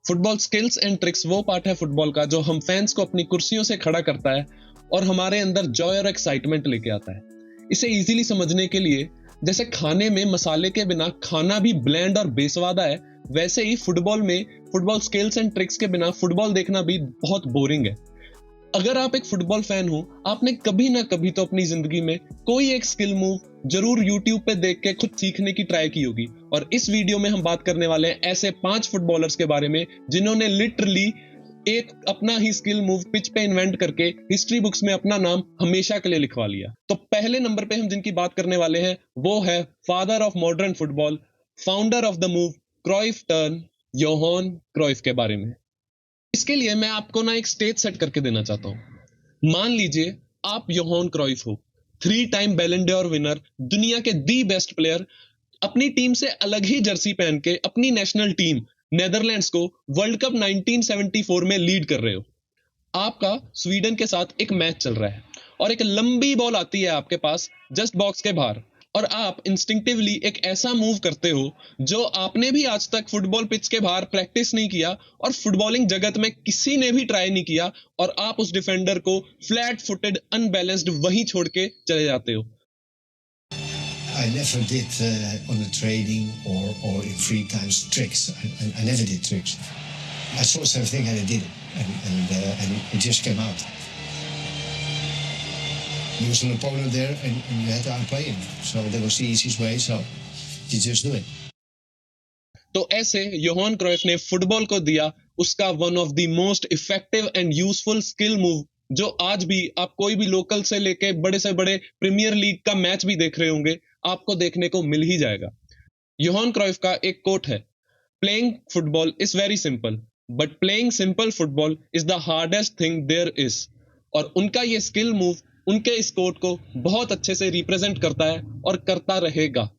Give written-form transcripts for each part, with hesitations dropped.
Football skills and tricks वो part है football का जो हम फैंस को अपनी कुर्सियों से खड़ा करता है और हमारे अंदर जॉय और एक्साइटमेंट लेके आता है। इसे इजीली समझने के लिए, जैसे खाने में मसाले के बिना खाना भी ब्लैंड और बेस्वादा है, वैसे ही फुटबॉल में फुटबॉल स्किल्स एंड ट्रिक्स के बिना फुटबॉल देखना भी बहुत बोरिंग है। अगर आप एक फुटबॉल फैन हो, आपने कभी ना कभी तो अपनी जिंदगी में कोई एक स्किल मूव जरूर YouTube पे देख के खुद सीखने की ट्राई की होगी। और इस वीडियो में हम बात करने वाले हैं ऐसे 5 फुटबॉलर्स के बारे में जिन्होंने लिटरली एक अपना ही स्किल मूव पिच पे इन्वेंट करके हिस्ट्री बुक्स में अपना नाम हमेशा के लिए लिखवा लिया। तो पहले नंबर पे हम जिनकी बात करने वाले हैं वो है father of modern football, founder of the move Cruyff turn, Johan Cruyff के बारे में। इसके लिए मैं आपको ना एक स्टेज सेट करके देना चाहता हूं। मान लीजिए आप योहान क्राइफ हो, 3 टाइम बैलन डोर विनर, दुनिया के दी बेस्ट प्लेयर, अपनी टीम से अलग ही जर्सी पहन के अपनी नेशनल टीम नेदरलैंड्स को वर्ल्ड कप 1974 में लीड कर रहे हो। आपका स्वीडन के साथ एक मैच चल रहा है और एक लंबी बॉल आती है आपके पास जस्ट बॉक्स के बाहर, और आप इंस्टिंक्टिवली एक ऐसा मूव करते हो जो आपने भी आज तक फुटबॉल पिच के बाहर प्रैक्टिस नहीं किया और फुटबॉलिंग जगत में किसी ने भी ट्राई नहीं किया, और आप उस डिफेंडर को फ्लैट फुटेड अनबैलेंस्ड वहीं छोड़ के चले जाते हो। I never did on the training or in free times tricks. I never did tricks. I saw something and I did it, and it just came out. There was an opponent there, and you had to outplay him. So that was the easiest way. So you just do it. तो ऐसे योहान क्राइफ ने football को दिया उसका one of the most effective and useful skill move, जो आज भी आप कोई भी लोकल से लेके बड़े से बड़े प्रीमियर लीग का मैच भी देख रहे होंगे, आपको देखने को मिल ही जाएगा। योहान क्राइफ का एक कोट है, playing football is very simple but playing simple football is the hardest thing there is. और उनका ये स्किल मूव उनके इस कोट को बहुत अच्छे से रिप्रेजेंट करता है और करता रहेगा।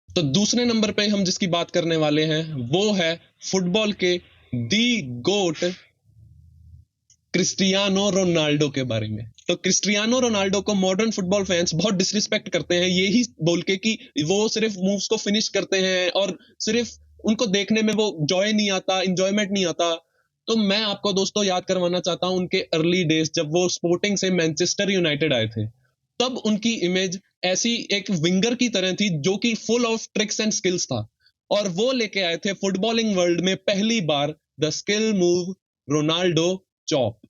तो दूसरे नंबर पे हम जिसकी बात करने वाले हैं वो है फुटबॉल के दी गोट क्रिस्टियानो रोनाल्डो के बारे में। तो क्रिस्टियानो रोनाल्डो को मॉडर्न फुटबॉल फैंस बहुत डिसरिस्पेक्ट करते हैं, यही बोल के कि वो सिर्फ मूव्स को फिनिश करते हैं और सिर्फ उनको देखने में वो जॉय नहीं आता, इंजॉयमेंट नहीं आता। तो मैं आपको दोस्तों याद करवाना चाहता हूं उनके अर्ली डेज जब वो स्पोर्टिंग से मैनचेस्टर यूनाइटेड आए थे। तब उनकी इमेज ऐसी एक विंगर की तरह थी जो कि full of tricks and skills था, और वो लेके आए थे फुटबॉलिंग वर्ल्ड में पहली बार the skill move Ronaldo chop.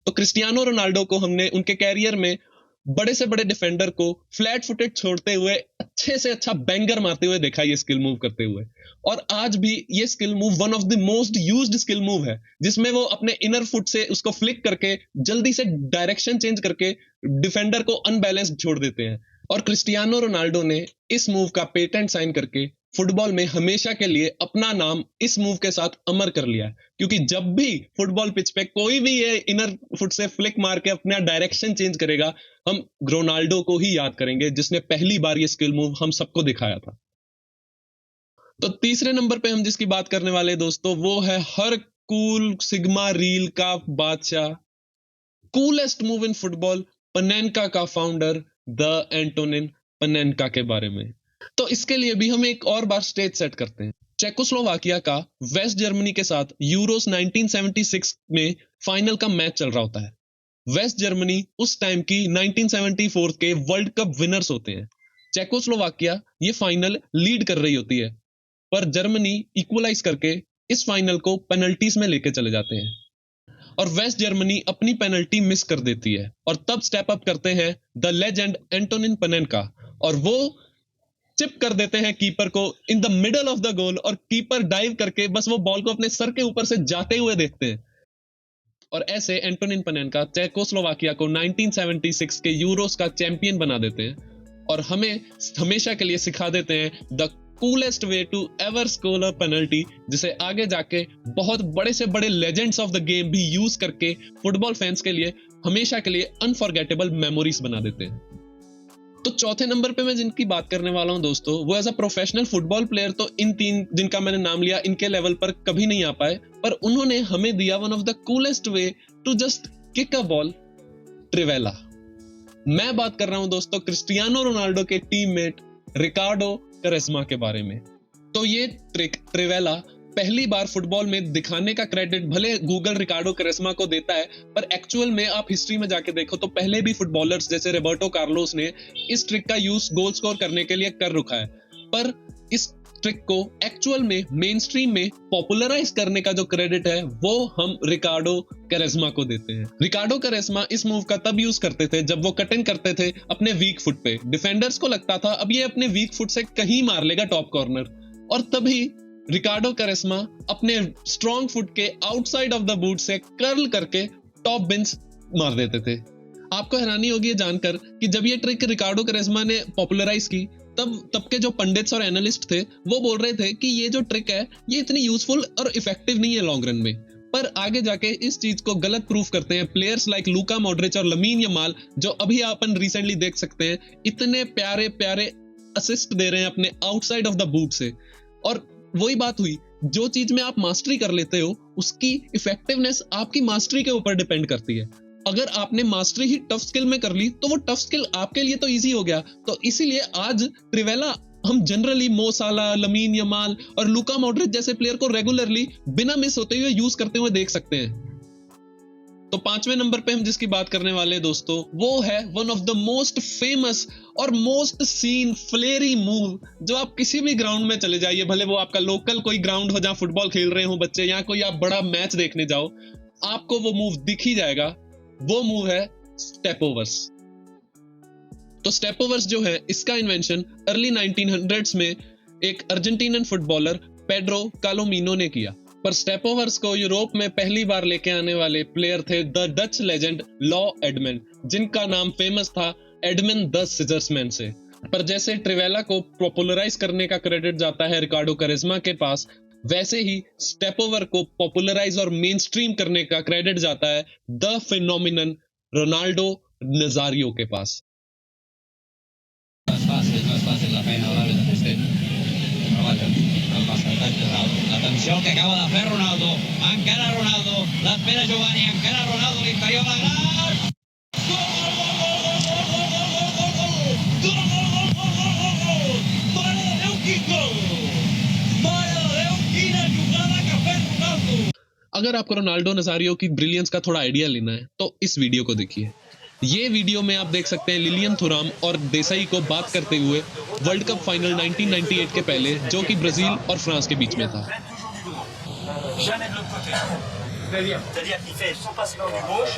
तो क्रिस्टियानो रोनाल्डो को हमने उनके कैरियर में बड़े से बड़े डिफेंडर को फ्लैट फुटेड छोड़ते हुए अच्छे से अच्छा बैंगर मारते हुए देखा, ये स्किल मूव करते हुए। और आज भी ये skill move one of the most used skill move है, जिसमें वो अपने इनर फुट से उसको फ्लिक करके जल्दी से डायरेक्शन चेंज करके डिफेंडर को अनबैलेंस्ड छोड़ देते हैं। और क्रिस्टियानो रोनाल्डो ने इस मूव का पेटेंट साइन करके फुटबॉल में हमेशा के लिए अपना नाम इस मूव के साथ अमर कर लिया है, क्योंकि जब भी फुटबॉल पिच पे कोई भी ये इनर फुट से फ्लिक मार के अपना डायरेक्शन चेंज करेगा, हम रोनाल्डो को ही याद करेंगे जिसने पहली बार ये स्किल मूव हम सबको दिखाया था। तो तीसरे नंबर पे हम जिसकी बात करने वाले दोस्तों वो है हर कूल सिग्मा रील का बादशाह, कूलेस्ट मूव इन फुटबॉल, पनेनका का फाउंडर द एंटोनिन पनेनका के बारे में। तो इसके लिए भी हम एक और बार स्टेज सेट करते हैं। चेकोस्लोवाकिया का वेस्ट जर्मनी के साथ यूरोस 1976 में फाइनल का मैच चल रहा होता है। वेस्ट जर्मनी उस टाइम की 1974 के वर्ल्ड कप विनर्स होते हैं। चेकोस्लोवाकिया ये फाइनल लीड कर रही होती है, पर जर्मनी इक्वलाइज करके इस फाइनल को पेनल्टीज में लेके चले जाते हैं और वेस्ट जर्मनी अपनी पेनल्टी मिस कर देती है। और तब स्टेप अप करते हैं द लेजेंड एंटोनिन पनेनका, और वो चिप कर देते हैं कीपर को in the middle of the goal, और कीपर डाइव करके बस वो बॉल को अपने सर के ऊपर से जाते हुए देखते हैं। और ऐसे एंटोनिन पनेनका चेकोस्लोवाकिया को 1976 के यूरोस का चैंपियन बना देते हैं और हमें हमेशा के लिए सिखा देते हैं the coolest way to ever score a penalty, जिसे आगे जाके बहुत बड़े से बड़े लेजेंड्स ऑफ द गेम भी यूज करके फुटबॉल फैंस के लिए हमेशा के लिए अनफॉरगेटेबल मेमोरीज बना देते हैं। तो चौथे नंबर पे मैं जिनकी बात करने वाला हूं दोस्तों, वो as a professional football player तो इन 3 जिनका मैंने नाम लिया इनके लेवल पर कभी नहीं आ पाए, पर उन्होंने हमें दिया one of the coolest way to just kick a ball trivela. मैं बात कर रहा हूं दोस्तों क्रिस्टियानो रोनाल्डो के टीममेट रिकार्डो कैरेस्मा के बारे में। तो ये ट्रिक ट्रिवेला पहली बार फुटबॉल में दिखाने का क्रेडिट भले गूगल रिकार्डो कैरेस्मा को देता है, पर एक्चुअल में आप हिस्ट्री में जाके देखो तो पहले भी फुटबॉलर्स जैसे रोबर्टो कार्लोस ने इस ट्रिक का यूज गोल स्कोर करने के लिए कर रखा है। पर इस ट्रिक को एक्चुअल में मेन स्ट्रीम में पॉपुलराइज करने का जो क्रेडिट है वो हम रिकार्डो कैरेस्मा को देते हैं। रिकार्डो कैरेस्मा इस मूव का तब यूज करते थे जब वो कटिंग करते थे अपने वीक फुट पे। डिफेंडर्स को लगता था अब ये अपने वीक फुट से कहीं मार लेगा टॉप कॉर्नर, और तभी रिकार्डो कैरेस्मा अपने स्ट्रॉन्ग फुट के आउटसाइड ऑफ द बूट से कर्ल करके टॉप बिन्स मार देते थे। आपको हैरानी होगी ये जानकर कि जब ये ट्रिक रिकार्डो कैरेस्मा ने पॉपुलराइज की तब के जो पंडित्स और एनालिस्ट थे वो बोल रहे थे कि ये जो ट्रिक है ये इतनी यूजफुल और इफेक्टिव नहीं है लॉन्ग रन में। पर आगे जाके इस चीज को गलत प्रूफ करते हैं प्लेयर्स लाइक लूका मॉड्रिच और लमीन यमाल, जो अभी अपन रिसेंटली देख सकते हैं इतने प्यारे प्यारे असिस्ट दे रहे हैं अपने आउटसाइड ऑफ द बूट से। और वही बात हुई, जो चीज में आप मास्टरी कर लेते हो उसकी इफेक्टिवनेस आपकी मास्टरी के ऊपर डिपेंड करती है। अगर आपने मास्टरी ही टफ स्किल में कर ली तो वो टफ स्किल आपके लिए तो इजी हो गया। तो इसीलिए आज ट्रिवेला हम जनरली मो साला, लमीन यमाल और लूका मॉड्रिच जैसे प्लेयर को रेगुलरली बिना मिस होते हुए यूज करते हुए देख सकते हैं। तो 5वें नंबर पे हम जिसकी बात करने वाले दोस्तों वो है one of the most famous और मोस्ट सीन फ्लेरी मूव, जो आप किसी भी ग्राउंड में चले जाइए, भले वो आपका लोकल कोई ग्राउंड हो जहां फुटबॉल खेल रहे हो बच्चे, या कोई आप बड़ा मैच देखने जाओ, आपको वो मूव दिख ही जाएगा। वो मूव है स्टेप ओवर्स। तो स्टेप ओवर्स जो है इसका इन्वेंशन अर्ली 1900s में एक अर्जेंटीनियन फुटबॉलर पेड्रो कालोमिनो ने किया। पर स्टेप ओवर्स को यूरोप में पहली बार लेके आने वाले प्लेयर थे the Dutch legend law Edmund, जिनका नाम फेमस था एडमन द सिजर्समैन से। पर जैसे ट्रिवेला को पॉपुलराइज करने का क्रेडिट जाता है रिकार्डो कैरेस्मा के पास, वैसे ही स्टेप ओवर को पॉपुलराइज और मेन स्ट्रीम करने का क्रेडिट जाता है द फिनोमिनन रोनाल्डो नजारियो के पास। No es fácil la pena hablar de este. Atenció que acaba de fer Ronaldo. Encara Ronaldo. L'espera Giovanni. Encara Ronaldo. L'interior de gran. Gol, gol, gol, gol, gol, gol, gol, gol, gol, gol. Gol, gol, gol, gol, gol, gol, gol. Mare de Déu, quin gol. Mare de Déu, quina jugada que ha fet Ronaldo. अगर आपको Ronaldo नजारियो की brilliance का थोड़ा idea लेना है तो इस video को देखिए। ये वीडियो में आप देख सकते हैं लिलियन थुराम और देसाई को बात करते हुए वर्ल्ड कप फाइनल 1998 के पहले, जो कि ब्राजील और फ्रांस के बीच में था। Jamais de l'autre côté. C'est-à-dire qu'il fait son passement du gauche.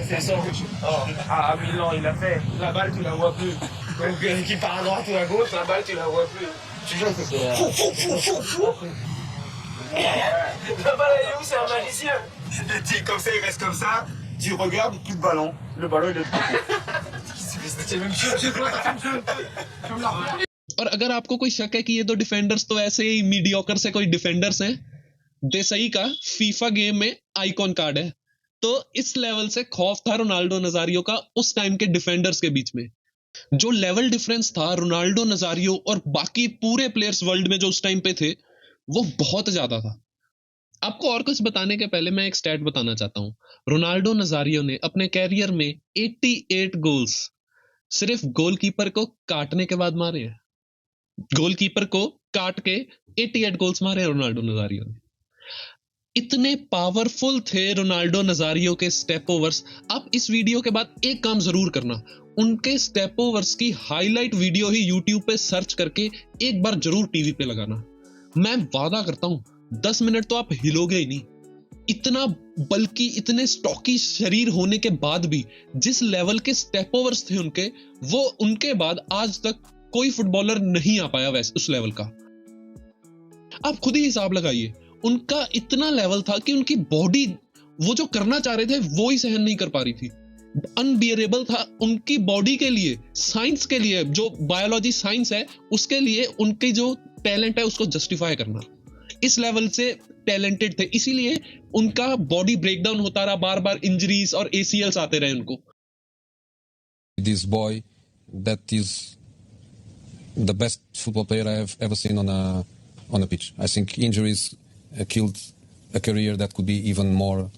C'est son. À Milan, il l'a fait. La balle, tu la vois plus. Donc, qui part à droite ou à gauche, la balle, tu la vois plus. Tu vois, c'est. La balle, elle est où? C'est un magicien. Comme ça, il reste comme ça. Tu regardes, plus de ballon. Le ballon, il est. C'est même chose. और अगर आपको कोई शक है कि ये दो defenders तो ऐसे ही मीडियोकर से कोई डिफेंडर्स हैं, देसाई का फीफा गेम में आइकॉन कार्ड है। तो इस लेवल से खौफ था रोनाल्डो नजारियो का उस टाइम के डिफेंडर्स के बीच में। जो लेवल डिफरेंस था रोनाल्डो नजारियो और बाकी पूरे प्लेयर्स वर्ल्ड में जो उस टाइम पे थे वो बहुत ज्यादा था। आपको और कुछ बताने के पहले मैं एक स्टैट बताना चाहता हूं। रोनाल्डो नजारियो ने अपने कैरियर में 88 गोल्स सिर्फ गोलकीपर को काटने के बाद मारे हैं। गोलकीपर को काट के 88 गोल्स मारे रोनाल्डो नजारियो ने। इतने पावरफुल थे रोनाल्डो नजारियो के स्टेप ओवर्स। आप इस वीडियो के बाद एक काम जरूर करना, उनके स्टेप ओवर्स की हाईलाइट वीडियो ही यूट्यूब पे सर्च करके एक बार जरूर टीवी पे लगाना। मैं वादा करता हूं 10 मिनट तो आप हिलोगे ही नहीं। इतना बल्कि इतने स्टॉकी शरीर होने के बाद भी जिस लेवल के स्टेप ओवर्स थे उनके, वो उनके बाद आज तक कोई फुटबॉलर नहीं आ पाया वैसे उस लेवल का। आप खुद ही हिसाब लगाइए, उनका इतना लेवल था कि उनकी बॉडी वो जो करना चाह रहे थे वो ही सहन नहीं कर पा रही थी। अनबियरेबल था उनकी बॉडी के लिए, साइंस के लिए, जो बायोलॉजी साइंस है उसके लिए उनकी जो टैलेंट है उसको जस्टिफाई करना। इस लेवल से टैलेंटेड थे, इसीलिए उनका बॉडी ब्रेकडाउन होता रहा, बार बार इंजरीज और ACLs आते रहे उनको। This boy that is the best football player I have ever seen on a pitch. I think injuries killed a career that could be even more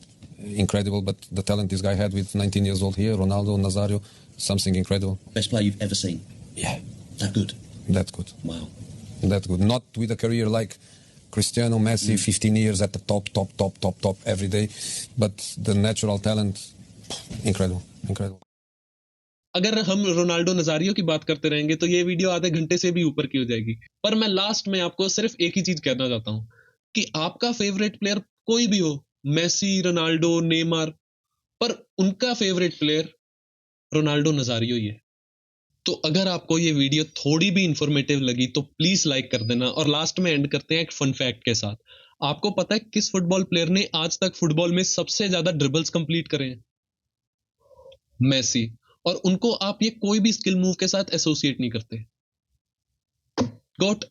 incredible. But the talent this guy had with 19 years old here, Ronaldo, Nazario, something incredible. Best player you've ever seen? Yeah. That good? That good. Wow. That good. Not with a career like Cristiano, Messi, 15 years at the top every day. But the natural talent, incredible. अगर हम Ronaldo नजारियो की बात करते रहेंगे तो ये video आधे घंटे से भी ऊपर की हो जाएगी, पर मैं लास्ट में आपको सिर्फ एक ही चीज कहना चाहता हूं कि आपका फेवरेट प्लेयर कोई भी हो, मेसी, रोनाल्डो, नेमार, पर उनका फेवरेट प्लेयर रोनाल्डो नजारियो ही है। तो अगर आपको ये वीडियो थोड़ी भी इंफॉर्मेटिव लगी तो प्लीज लाइक कर देना। और लास्ट में एंड करते हैं एक फन फैक्ट के साथ। आपको पता है किस फुटबॉल प्लेयर ने आज तक फुटबॉल में सबसे ज्यादा ड्रिबल्स कंप्लीट करे हैं? मेसी। और उनको आप ये कोई भी स्किल मूव के साथ एसोसिएट नहीं करते। गॉट